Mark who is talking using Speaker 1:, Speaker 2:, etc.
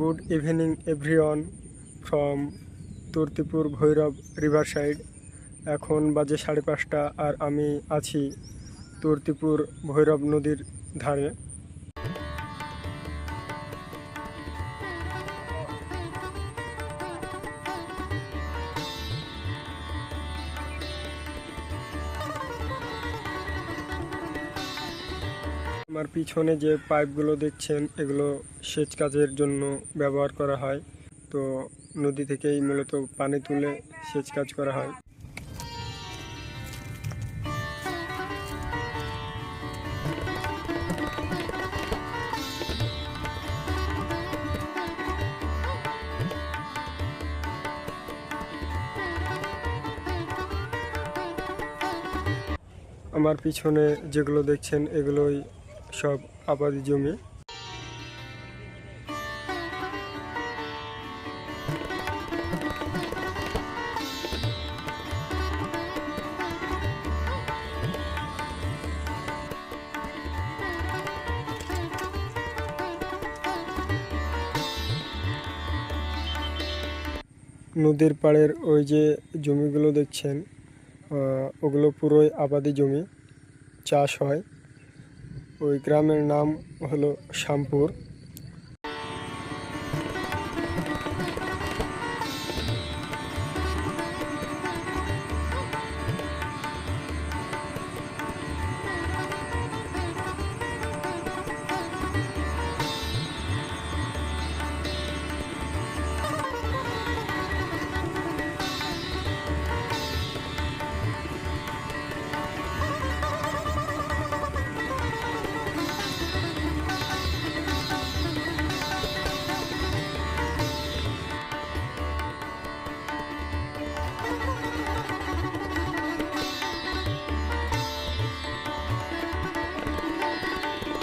Speaker 1: Good evening everyone from Turtipur Bhairab river side. এখন বাজে 5:30 আর আমি আছি তুর্তিপুর ভৈরব নদীর ধারে। আমার পিছনে যে পাইপগুলো দেখছেন এগুলো সেচ কাজের জন্য ব্যবহার করা হয়। তো নদী থেকেই মূলত পানি তুলে সেচ কাজ করা হয়। আমার পিছনে যেগুলো দেখছেন এগুলোই সব আবাদি জমি। নদীর পাড়ের ওই যে জমিগুলো দেখছেন ওগুলো পুরোই আবাদি জমি, চাষ হয়। ওই গ্রামের নাম হলো শ্যামপুর।